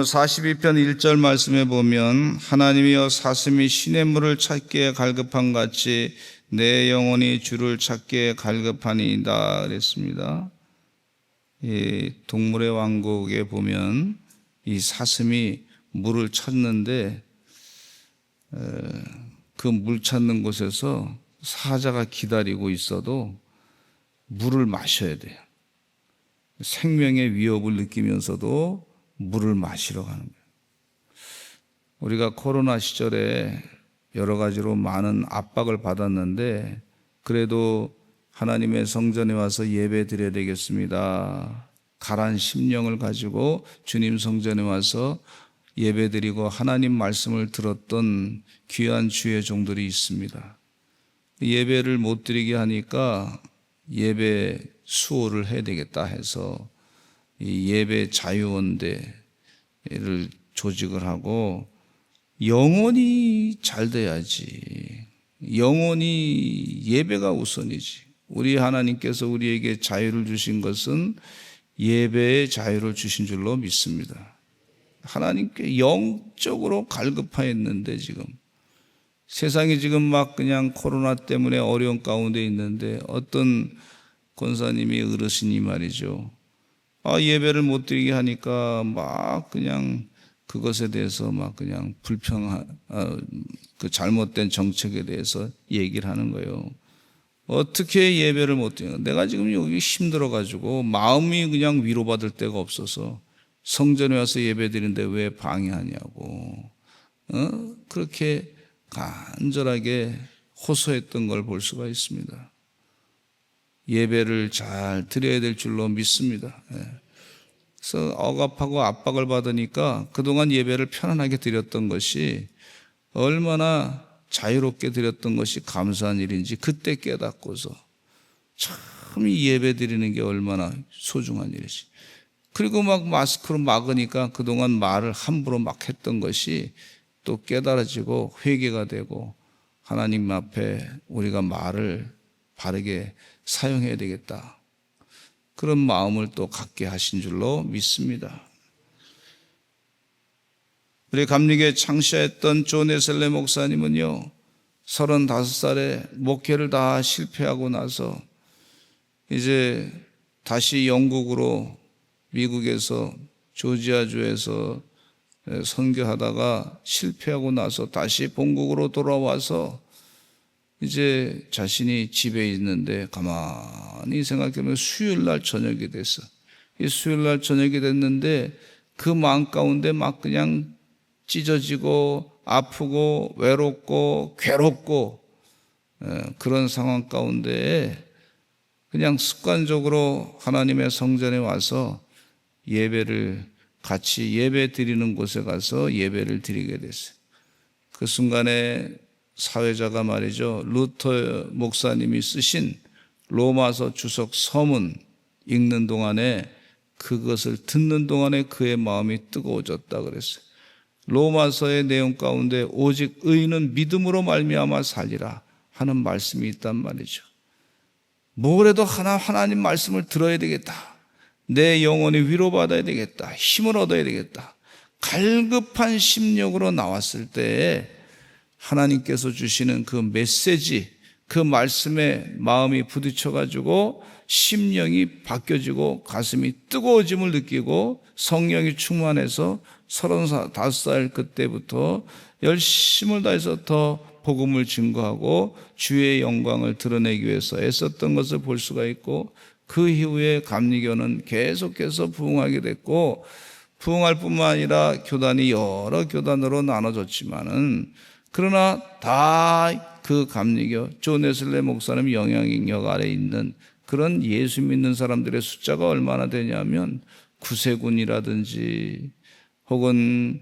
오늘 42편 1절 말씀에 보면 하나님이여 사슴이 시냇물을 찾기에 갈급한 같이 내 영혼이 주를 찾기에 갈급하니이다 그랬습니다. 이 동물의 왕국에 보면 이 사슴이 물을 찾는데 그 물 찾는 곳에서 사자가 기다리고 있어도 물을 마셔야 돼요. 생명의 위협을 느끼면서도 물을 마시러 가는 거예요. 우리가 코로나 시절에 여러 가지로 많은 압박을 받았는데 그래도 하나님의 성전에 와서 예배 드려야 되겠습니다. 가란 심령을 가지고 주님 성전에 와서 예배 드리고 하나님 말씀을 들었던 귀한 주의 종들이 있습니다. 예배를 못 드리게 하니까 예배 수호를 해야 되겠다 해서 이 예배 자유원대를 조직을 하고 영혼이 잘 돼야지. 영혼이 예배가 우선이지. 우리 하나님께서 우리에게 자유를 주신 것은 예배의 자유를 주신 줄로 믿습니다. 하나님께 영적으로 갈급하였는데 지금 세상이 지금 막 그냥 코로나 때문에 어려운 가운데 있는데 어떤 권사님이 어르신이 말이죠. 예배를 못 드리게 하니까 막 그냥 그것에 대해서 막 그냥 그 잘못된 정책에 대해서 얘기를 하는 거예요. 어떻게 예배를 못 드리냐. 내가 지금 여기 힘들어가지고 마음이 그냥 위로받을 데가 없어서 성전에 와서 예배 드리는데 왜 방해하냐고. 그렇게 간절하게 호소했던 걸 볼 수가 있습니다. 예배를 잘 드려야 될 줄로 믿습니다. 그래서 억압하고 압박을 받으니까 그동안 예배를 편안하게 드렸던 것이 얼마나 자유롭게 드렸던 것이 감사한 일인지 그때 깨닫고서 참 이 예배 드리는 게 얼마나 소중한 일이지. 그리고 막 마스크로 막으니까 그동안 말을 함부로 막 했던 것이 또 깨달아지고 회개가 되고 하나님 앞에 우리가 말을 바르게 사용해야 되겠다. 그런 마음을 또 갖게 하신 줄로 믿습니다. 우리 감리교회 창시했던 존 웨슬리 목사님은요, 35살에 목회를 다 실패하고 나서 이제 다시 영국으로 미국에서 조지아주에서 선교하다가 실패하고 나서 다시 본국으로 돌아와서 이제 자신이 집에 있는데 가만히 생각해보면 수요일날 저녁이 됐어. 이 수요일날 저녁이 됐는데 그 마음 가운데 막 그냥 찢어지고 아프고 외롭고 괴롭고 그런 상황 가운데 그냥 습관적으로 하나님의 성전에 와서 예배를 같이 예배 드리는 곳에 가서 예배를 드리게 됐어요. 그 순간에 사회자가 말이죠. 루터 목사님이 쓰신 로마서 주석 서문 읽는 동안에 그것을 듣는 동안에 그의 마음이 뜨거워졌다 그랬어요. 로마서의 내용 가운데 오직 의인은 믿음으로 말미암아 살리라 하는 말씀이 있단 말이죠. 뭐래도 하나님 말씀을 들어야 되겠다. 내 영혼이 위로받아야 되겠다. 힘을 얻어야 되겠다. 갈급한 심령으로 나왔을 때에 하나님께서 주시는 그 메시지, 그 말씀에 마음이 부딪혀가지고 심령이 바뀌어지고 가슴이 뜨거워짐을 느끼고 성령이 충만해서 35살 그때부터 열심을 다해서 더 복음을 증거하고 주의 영광을 드러내기 위해서 애썼던 것을 볼 수가 있고 그 이후에 감리교는 계속해서 부흥하게 됐고 부흥할 뿐만 아니라 교단이 여러 교단으로 나눠졌지만은 그러나 다 그 감리교 존 웨슬리 목사님 영향력 아래 있는 그런 예수 믿는 사람들의 숫자가 얼마나 되냐면 구세군이라든지 혹은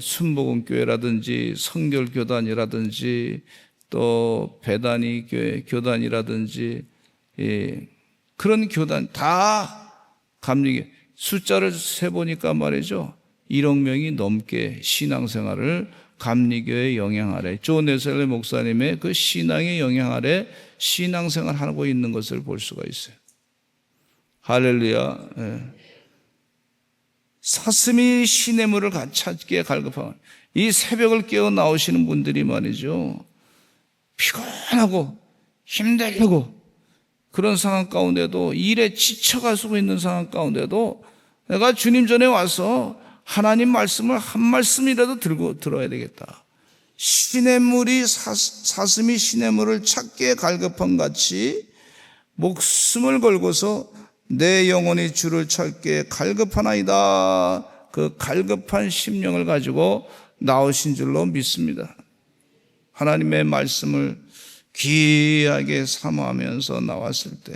순복음교회라든지 성결교단이라든지 또 배단위 교회 교단이라든지 그런 교단 다 감리교 숫자를 세보니까 말이죠. 1억 명이 넘게 신앙생활을 감리교의 영향 아래 존 웨슬리 목사님의 그 신앙의 영향 아래 신앙생활을 하고 있는 것을 볼 수가 있어요. 할렐루야. 사슴이 시냇물을 찾기에 갈급하고, 이 새벽을 깨어 나오시는 분들이 말이죠, 피곤하고 힘들고 그런 상황 가운데도, 일에 지쳐가지고 있는 상황 가운데도 내가 주님 전에 와서 하나님 말씀을 한 말씀이라도 들어야 되겠다. 시냇물이 사슴이 시냇물을 찾기에 갈급한 같이 목숨을 걸고서 내 영혼이 주를 찾기에 갈급하나이다. 그 갈급한 심령을 가지고 나오신 줄로 믿습니다. 하나님의 말씀을 귀하게 사모하면서 나왔을 때,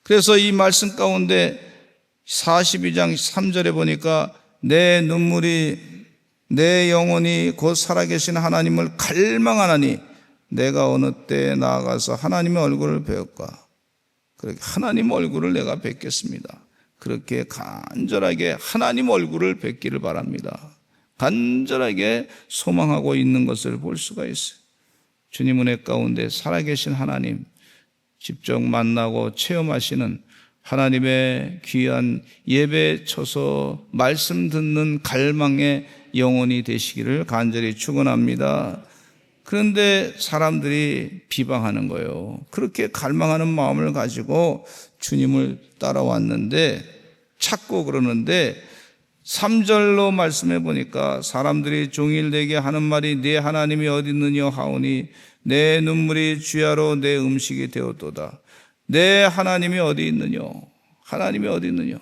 그래서 이 말씀 가운데 42장 3절에 보니까 내 눈물이 내 영혼이 곧 살아계신 하나님을 갈망하나니 내가 어느 때에 나아가서 하나님의 얼굴을 배울까. 그렇게 하나님 얼굴을 내가 뵙겠습니다. 그렇게 간절하게 하나님 얼굴을 뵙기를 바랍니다. 간절하게 소망하고 있는 것을 볼 수가 있어요. 주님 은혜 가운데 살아계신 하나님, 직접 만나고 체험하시는 하나님의 귀한 예배에 쳐서 말씀 듣는 갈망의 영혼이 되시기를 간절히 축원합니다. 그런데 사람들이 비방하는 거예요. 그렇게 갈망하는 마음을 가지고 주님을 따라왔는데, 찾고 그러는데 3절로 말씀해 보니까 사람들이 종일 내게 하는 말이 네 하나님이 어디 있느냐 하오니 내 눈물이 주야로 내 음식이 되었도다. 내 하나님이 어디 있느냐? 하나님이 어디 있느냐?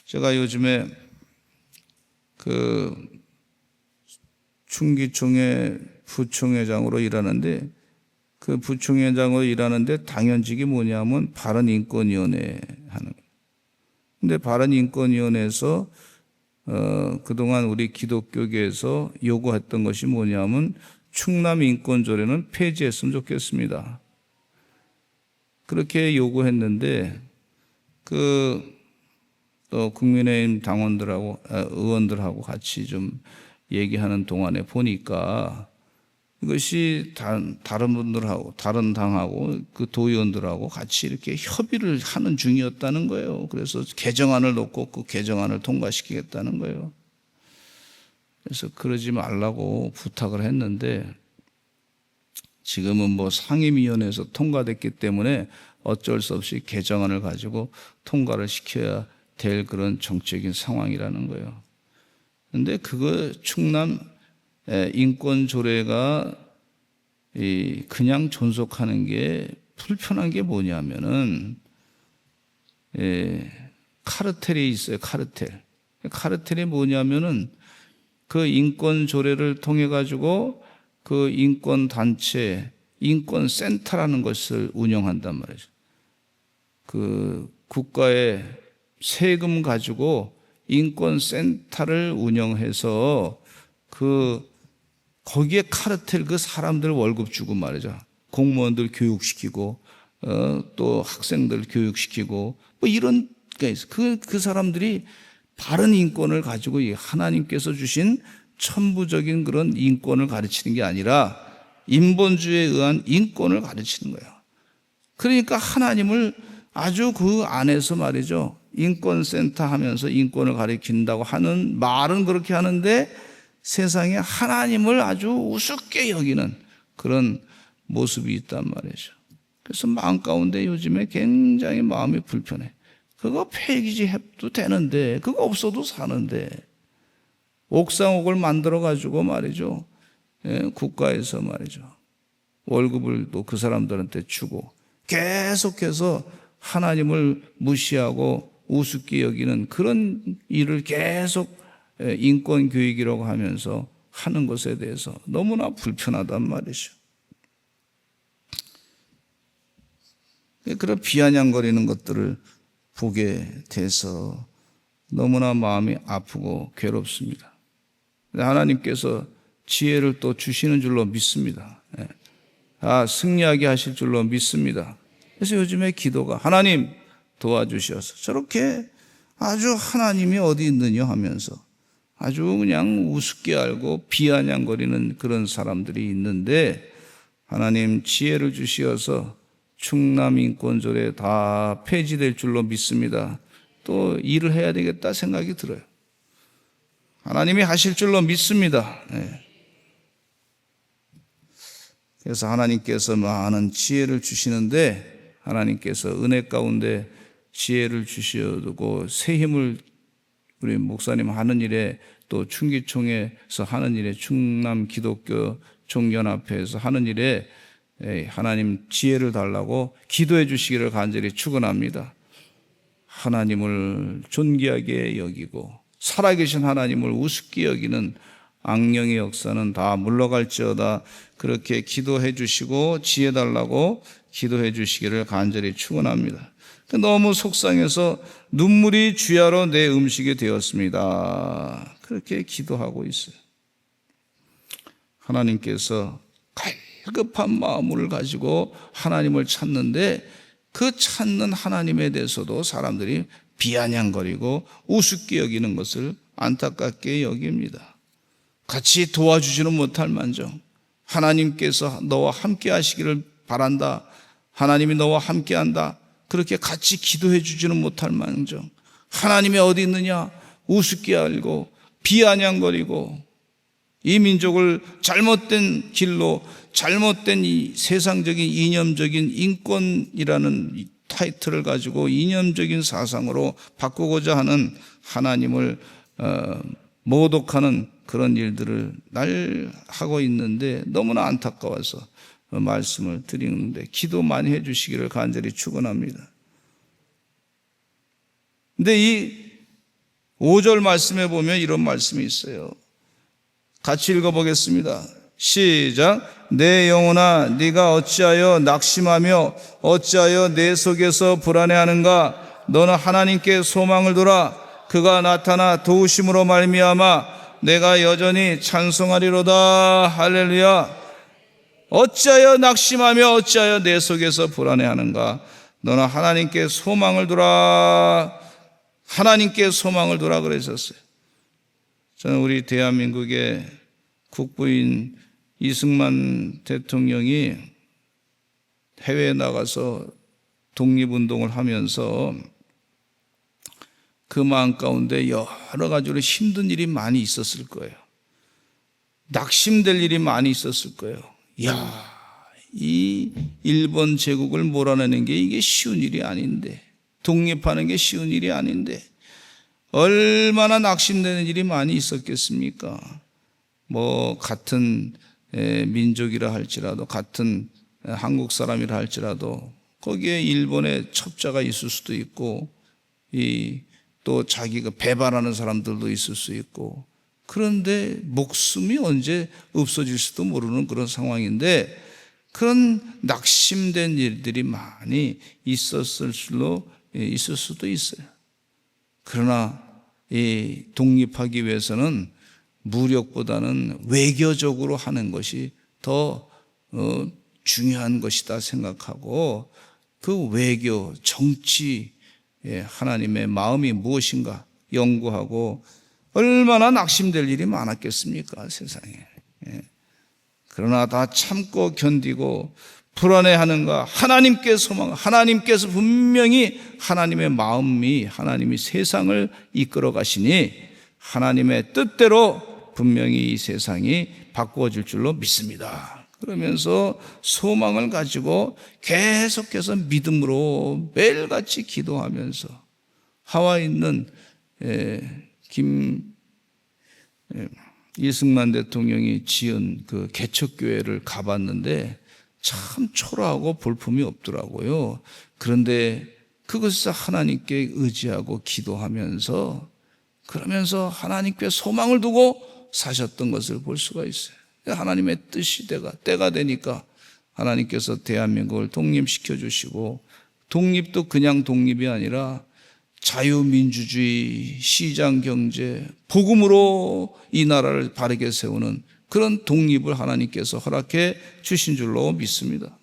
제가 요즘에 충기총회 부총회장으로 일하는데, 그 부총회장으로 일하는데 당연직이 뭐냐면 바른인권위원회 하는 거예요. 근데 바른인권위원회에서 그동안 우리 기독교계에서 요구했던 것이 뭐냐면 충남인권조례는 폐지했으면 좋겠습니다. 그렇게 요구했는데 또 국민의힘 당원들하고 의원들하고 같이 좀 얘기하는 동안에 보니까 이것이 다른 분들하고 다른 당하고 그 도의원들하고 같이 이렇게 협의를 하는 중이었다는 거예요. 그래서 개정안을 놓고 그 개정안을 통과시키겠다는 거예요. 그래서 그러지 말라고 부탁을 했는데, 지금은 뭐 상임위원회에서 통과됐기 때문에 어쩔 수 없이 개정안을 가지고 통과를 시켜야 될 그런 정책인 상황이라는 거예요. 그런데 그거 충남 인권조례가 그냥 존속하는 게 불편한 게 뭐냐면은 카르텔이 있어요. 카르텔이 뭐냐면은 그 인권조례를 통해 가지고 그 인권단체, 인권센터라는 것을 운영한단 말이죠. 그 국가의 세금 가지고 인권센터를 운영해서 거기에 카르텔 그 사람들 월급 주고 말이죠. 공무원들 교육시키고 또 학생들 교육시키고 뭐 이런 게 있어요. 그 사람들이 바른 인권을 가지고 하나님께서 주신 천부적인 그런 인권을 가르치는 게 아니라 인본주의에 의한 인권을 가르치는 거예요. 그러니까 하나님을 아주 그 안에서 말이죠. 인권센터 하면서 인권을 가르친다고 하는 말은 그렇게 하는데 세상에 하나님을 아주 우습게 여기는 그런 모습이 있단 말이죠. 그래서 마음 가운데 요즘에 굉장히 마음이 불편해. 그거 폐기지 해도 되는데, 그거 없어도 사는데, 옥상옥을 만들어 가지고 말이죠. 국가에서 말이죠. 월급을 또 그 사람들한테 주고 계속해서 하나님을 무시하고 우습게 여기는 그런 일을 계속 인권교육이라고 하면서 하는 것에 대해서 너무나 불편하단 말이죠. 그런 비아냥거리는 것들을 보게 돼서 너무나 마음이 아프고 괴롭습니다. 하나님께서 지혜를 또 주시는 줄로 믿습니다. 승리하게 하실 줄로 믿습니다. 그래서 요즘에 기도가 하나님 도와주셔서 저렇게 아주 하나님이 어디 있느냐 하면서 아주 그냥 우습게 알고 비아냥거리는 그런 사람들이 있는데, 하나님 지혜를 주시어서 충남 인권조례 다 폐지될 줄로 믿습니다. 또 일을 해야 되겠다 생각이 들어요. 하나님이 하실 줄로 믿습니다. 그래서 하나님께서 많은 지혜를 주시는데, 하나님께서 은혜 가운데 지혜를 주시고 새 힘을 우리 목사님 하는 일에, 또 충기총회에서 하는 일에, 충남 기독교 총연합회에서 하는 일에 하나님 지혜를 달라고 기도해 주시기를 간절히 축원합니다. 하나님을 존귀하게 여기고 살아계신 하나님을 우습게 여기는 악령의 역사는 다 물러갈지어다, 그렇게 기도해 주시고 지혜 달라고 기도해 주시기를 간절히 축원합니다. 너무 속상해서 눈물이 주야로 내 음식이 되었습니다. 그렇게 기도하고 있어요. 하나님께서 갈급한 마음을 가지고 하나님을 찾는데, 그 찾는 하나님에 대해서도 사람들이 비아냥거리고 우습게 여기는 것을 안타깝게 여깁니다. 같이 도와주지는 못할 만정 하나님께서 너와 함께 하시기를 바란다, 하나님이 너와 함께 한다, 그렇게 같이 기도해 주지는 못할 망정 하나님이 어디 있느냐 우습게 알고 비아냥거리고 이 민족을 잘못된 길로, 잘못된 이 세상적인 이념적인 인권이라는 타이틀을 가지고 이념적인 사상으로 바꾸고자 하는 하나님을 모독하는 그런 일들을 날 하고 있는데, 너무나 안타까워서 말씀을 드리는데 기도 많이 해 주시기를 간절히 축원합니다. 근데 이 5절 말씀에 보면 이런 말씀이 있어요. 같이 읽어보겠습니다. 시작. 내 영혼아 네가 어찌하여 낙심하며 어찌하여 내 속에서 불안해하는가. 너는 하나님께 소망을 두라. 그가 나타나 도우심으로 말미암아 내가 여전히 찬송하리로다. 할렐루야. 어찌하여 낙심하며 어찌하여 내 속에서 불안해하는가. 너는 하나님께 소망을 두라. 하나님께 소망을 두라 그러셨어요. 저는 우리 대한민국의 국부인 이승만 대통령이 해외에 나가서 독립운동을 하면서 그 마음 가운데 여러 가지로 힘든 일이 많이 있었을 거예요. 낙심될 일이 많이 있었을 거예요. 이 일본 제국을 몰아내는 게 이게 쉬운 일이 아닌데, 독립하는 게 쉬운 일이 아닌데 얼마나 낙심되는 일이 많이 있었겠습니까? 같은 민족이라 할지라도, 같은 한국 사람이라 할지라도 거기에 일본의 첩자가 있을 수도 있고, 또 자기가 배반하는 사람들도 있을 수 있고, 그런데 목숨이 언제 없어질 수도 모르는 그런 상황인데, 그런 낙심된 일들이 많이 있을 수도 있어요. 그러나 이 독립하기 위해서는 무력보다는 외교적으로 하는 것이 더 중요한 것이다 생각하고, 그 외교, 정치, 하나님의 마음이 무엇인가 연구하고, 얼마나 낙심될 일이 많았겠습니까, 세상에. 그러나 다 참고 견디고 불안해하는가. 하나님께 소망, 하나님께서 분명히 하나님의 마음이, 하나님이 세상을 이끌어 가시니 하나님의 뜻대로 분명히 이 세상이 바꾸어질 줄로 믿습니다. 그러면서 소망을 가지고 계속해서 믿음으로 매일같이 기도하면서 하와이에 있는 이승만 대통령이 지은 그 개척교회를 가봤는데 참 초라하고 볼품이 없더라고요. 그런데 그것을 하나님께 의지하고 기도하면서, 그러면서 하나님께 소망을 두고 사셨던 것을 볼 수가 있어요. 하나님의 뜻이 때가 되니까 하나님께서 대한민국을 독립시켜 주시고, 독립도 그냥 독립이 아니라 자유민주주의, 시장경제, 복음으로 이 나라를 바르게 세우는 그런 독립을 하나님께서 허락해 주신 줄로 믿습니다.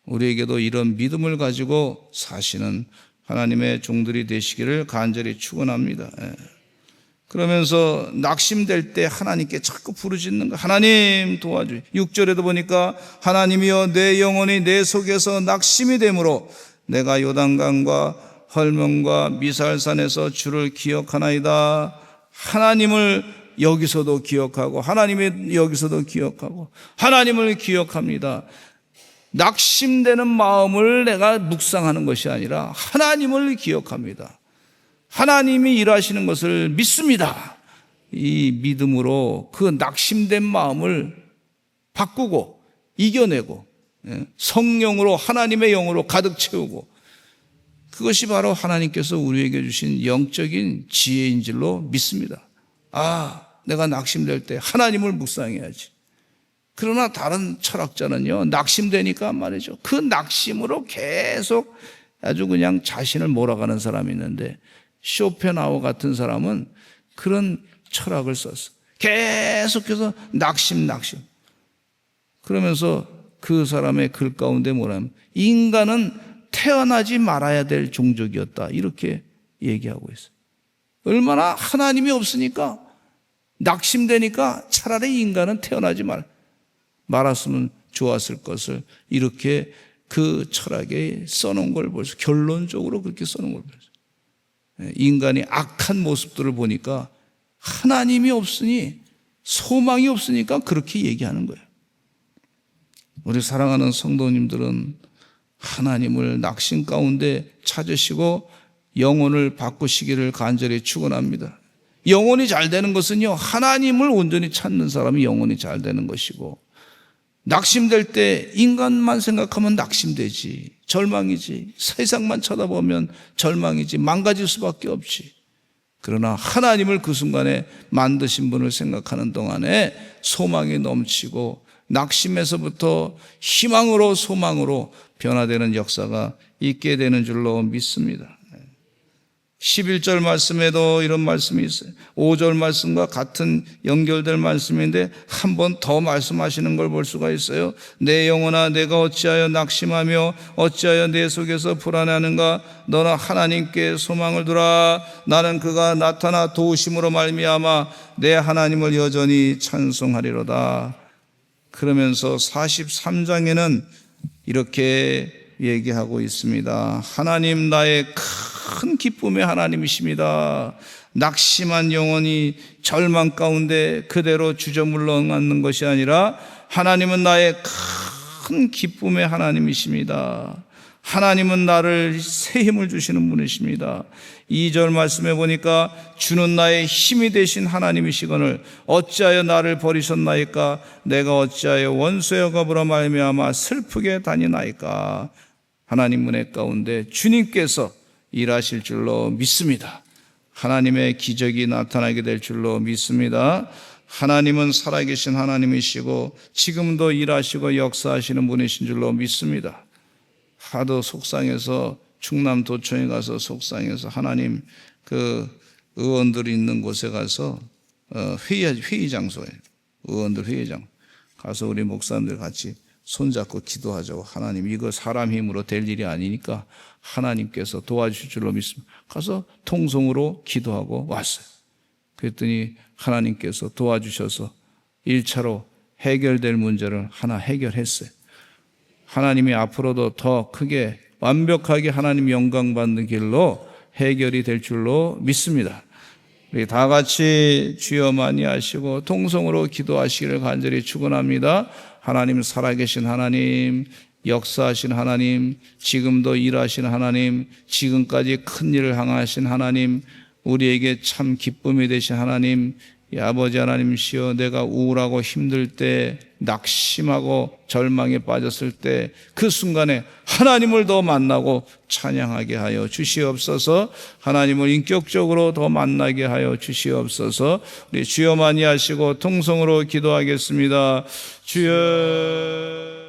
우리에게도 이런 믿음을 가지고 사시는 하나님의 종들이 되시기를 간절히 축원합니다. 그러면서 낙심될 때 하나님께 자꾸 부르짖는 거. 하나님 도와주세요. 6절에도 보니까 하나님이여 내 영혼이 내 속에서 낙심이 되므로 내가 요단강과 헐몬과 미살산에서 주를 기억하나이다. 하나님을 여기서도 기억하고 하나님의 여기서도 기억하고 하나님을 기억합니다. 낙심되는 마음을 내가 묵상하는 것이 아니라 하나님을 기억합니다. 하나님이 일하시는 것을 믿습니다. 이 믿음으로 그 낙심된 마음을 바꾸고 이겨내고 성령으로 하나님의 영으로 가득 채우고, 그것이 바로 하나님께서 우리에게 주신 영적인 지혜인 줄로 믿습니다. 내가 낙심될 때 하나님을 묵상해야지. 그러나 다른 철학자는요, 낙심되니까 말이죠, 그 낙심으로 계속 아주 그냥 자신을 몰아가는 사람이 있는데, 쇼펜하우어 같은 사람은 그런 철학을 썼어. 계속해서 낙심. 그러면서 그 사람의 글 가운데 뭐냐면 인간은 태어나지 말아야 될 종족이었다, 이렇게 얘기하고 있어요. 얼마나 하나님이 없으니까 낙심되니까 차라리 인간은 태어나지 말았으면 좋았을 것을, 이렇게 그 철학에 써놓은 걸 보면서 결론적으로 그렇게 써놓은 걸 보면서 인간이 악한 모습들을 보니까 하나님이 없으니, 소망이 없으니까 그렇게 얘기하는 거예요. 우리 사랑하는 성도님들은 하나님을 낙심 가운데 찾으시고 영혼을 바꾸시기를 간절히 축원합니다. 영혼이 잘 되는 것은요, 하나님을 온전히 찾는 사람이 영혼이 잘 되는 것이고, 낙심될 때 인간만 생각하면 낙심되지, 절망이지, 세상만 쳐다보면 절망이지, 망가질 수밖에 없지. 그러나 하나님을 그 순간에 만드신 분을 생각하는 동안에 소망이 넘치고 낙심에서부터 희망으로 소망으로 변화되는 역사가 있게 되는 줄로 믿습니다. 11절 말씀에도 이런 말씀이 있어요. 5절 말씀과 같은 연결될 말씀인데 한 번 더 말씀하시는 걸 볼 수가 있어요. 내 영혼아 내가 어찌하여 낙심하며 어찌하여 내 속에서 불안해하는가. 너는 하나님께 소망을 두라. 나는 그가 나타나 도우심으로 말미암아 내 하나님을 여전히 찬송하리로다. 그러면서 43장에는 이렇게 얘기하고 있습니다. 하나님 나의 큰 기쁨의 하나님이십니다. 낙심한 영혼이 절망 가운데 그대로 주저물러 앉는 것이 아니라 하나님은 나의 큰 기쁨의 하나님이십니다. 하나님은 나를 새 힘을 주시는 분이십니다. 2절 말씀해 보니까 주는 나의 힘이 되신 하나님이시거늘 어찌하여 나를 버리셨나이까. 내가 어찌하여 원수의 겁으로 말미암아 슬프게 다니나이까. 하나님 은혜 가운데 주님께서 일하실 줄로 믿습니다. 하나님의 기적이 나타나게 될 줄로 믿습니다. 하나님은 살아계신 하나님이시고 지금도 일하시고 역사하시는 분이신 줄로 믿습니다. 하도 속상해서 충남 도청에 가서 속상해서 하나님 그 의원들이 있는 곳에 가서 회의 장소에 의원들 회의장 가서 우리 목사님들 같이 손잡고 기도하자고. 하나님 이거 사람 힘으로 될 일이 아니니까 하나님께서 도와주실 줄로 믿습니다. 가서 통성으로 기도하고 왔어요. 그랬더니 하나님께서 도와주셔서 1차로 해결될 문제를 하나 해결했어요. 하나님이 앞으로도 더 크게 완벽하게 하나님 영광 받는 길로 해결이 될 줄로 믿습니다. 우리 다 같이 주여 많이 하시고 통성으로 기도하시기를 간절히 축원합니다. 하나님 살아계신 하나님, 역사하신 하나님, 지금도 일하신 하나님, 지금까지 큰 일을 행하신 하나님, 우리에게 참 기쁨이 되신 하나님, 아버지 하나님이시여, 내가 우울하고 힘들 때, 낙심하고 절망에 빠졌을 때 그 순간에 하나님을 더 만나고 찬양하게 하여 주시옵소서. 하나님을 인격적으로 더 만나게 하여 주시옵소서. 우리 주여 많이 하시고 통성으로 기도하겠습니다. 주여.